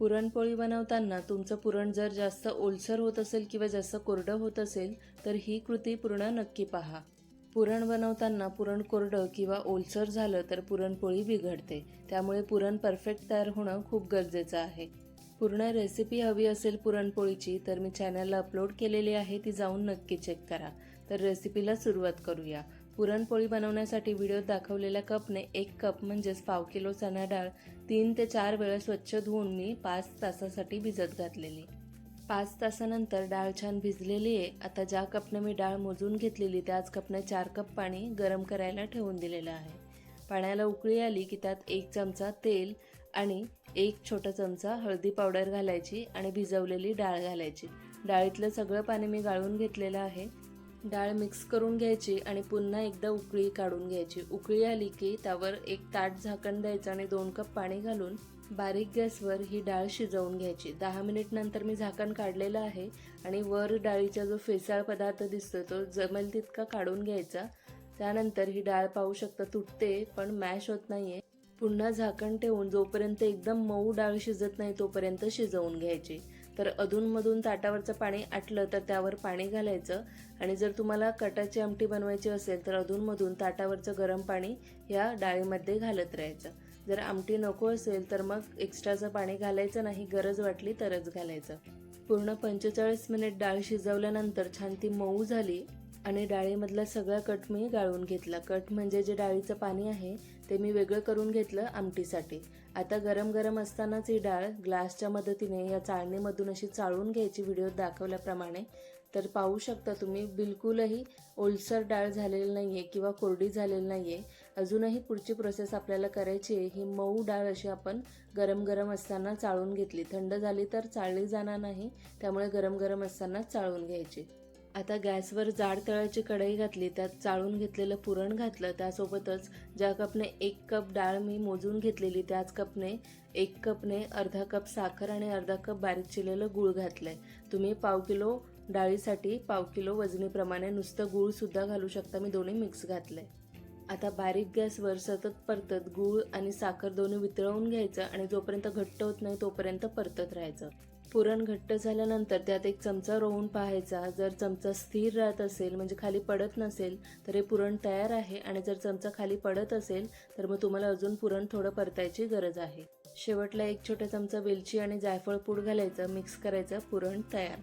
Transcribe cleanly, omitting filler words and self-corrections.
पुरणपोळी बनवताना तुमचं पुरण जर जास्त ओलसर होत असेल किंवा जास्त कोरडं होत असेल तर ही कृती पूर्ण नक्की पहा. पुरण बनवताना पुरण कोरडं किंवा ओलसर झालं तर पुरणपोळी बिघडते. त्यामुळे पुरण परफेक्ट तयार होणं खूप गरजेचं आहे. पूर्ण रेसिपी हवी असेल पुरणपोळीची तर मी चॅनलला अपलोड केलेली आहे, ती जाऊन नक्की चेक करा. तर रेसिपीला सुरुवात करूया. पुरणपोळी बनवण्यासाठी व्हिडिओत दाखवलेल्या कपने 1 कप म्हणजेच पाव किलो चणा डाळ 3 ते 4 वेळा स्वच्छ धुवून मी 5 तासासाठी भिजत घातलेली. 5 तासानंतर डाळ छान भिजलेली आहे. आता ज्या कपने मी डाळ मोजून घेतलेली त्याच कपने 4 कप पाणी गरम करायला ठेवून दिलेलं आहे. पाण्याला उकळी आली की त्यात 1 चमचा तेल आणि 1 छोटा चमचा हळदी पावडर घालायची आणि भिजवलेली डाळ घालायची. डाळीतलं सगळं पाणी मी गाळून घेतलेलं आहे. डाळ मिक्स करून घ्यायची आणि पुन्हा एकदा उकळी काढून घ्यायची. उकळी आली की त्यावर 1 ताट झाकण द्यायचं आणि 2 कप पाणी घालून बारीक गॅसवर ही डाळ शिजवून घ्यायची. 10 मिनिट नंतर मी झाकण काढलेलं आहे आणि वर डाळीचा जो फेसाळ पदार्थ दिसतोय तो जमेल तितका काढून घ्यायचा. त्यानंतर ही डाळ पाहू शकता तुटते पण मॅश होत नाहीये. पुन्हा झाकण ठेवून जोपर्यंत एकदम मऊ डाळ शिजत नाही तोपर्यंत शिजवून घ्यायची. तर अधूनमधून ताटावरचं पाणी आटलं तर त्यावर पाणी घालायचं आणि जर तुम्हाला कटाची आमटी बनवायची असेल तर अधूनमधून ताटावरचं गरम पाणी या डाळीमध्ये घालत राहायचं. जर आमटी नको असेल तर मग एक्स्ट्राचं पाणी घालायचं नाही, गरज वाटली तरच घालायचं. पूर्ण 45 मिनिट डाळ शिजवल्यानंतर छान ती मऊ झाली आणि डाळीमधला सगळा कट मी गाळून घेतला. कट म्हणजे जे डाळीचं पाणी आहे ते मी वेगळं करून घेतलं आमटीसाठी. आता गरम गरम असतानाच ही डाळ ग्लासच्या मदतीने या चाळणीमधून अशी चाळून घ्यायची व्हिडिओत दाखवल्याप्रमाणे. तर पाहू शकता तुम्ही बिलकुलही ओलसर डाळ झालेली नाहीये किंवा कोरडी झालेली नाहीये. अजूनही पुढची प्रोसेस आपल्याला करायची आहे. ही मऊ डाळ अशी आपण गरम गरम असताना चाळून घेतली. थंड झाली तर चाळली जाणार नाही, त्यामुळे गरम गरम असताना चाळून घ्यायची. आता गॅसवर जाड तळाची कढई घातली, त्यात चाळून घेतलेलं पुरण घातलं. त्यासोबतच ज्या कपने 1 कप डाळ मी मोजून घेतलेली त्याच कपने 1 कपने अर्धा कप साखर आणि अर्धा कप बारीक चिरलेलं गूळ घातलंय. तुम्ही पाव किलो डाळीसाठी पाव किलो वजनीप्रमाणे नुसतं गूळ सुद्धा घालू शकता. मी दोन्ही मिक्स घातलंय. आता बारीक गॅसवर सतत परतत गूळ आणि साखर दोन्ही वितळवून घ्यायचं आणि जोपर्यंत घट्ट होत नाही तोपर्यंत परतत राहायचं. पुरण घट्ट झाल्यानंतर त्यात 1 चमचा रोवून पाहायचा. जर चमचा स्थिर राहत असेल म्हणजे खाली पडत नसेल तर हे पुरण तयार आहे आणि जर चमचा खाली पडत असेल तर मग तुम्हाला अजून पुरण थोडं परतायची गरज आहे. शेवटला 1 छोटा चमचा वेलची आणि जायफळ पूड घालायचं, मिक्स करायचं, पुरण तयार.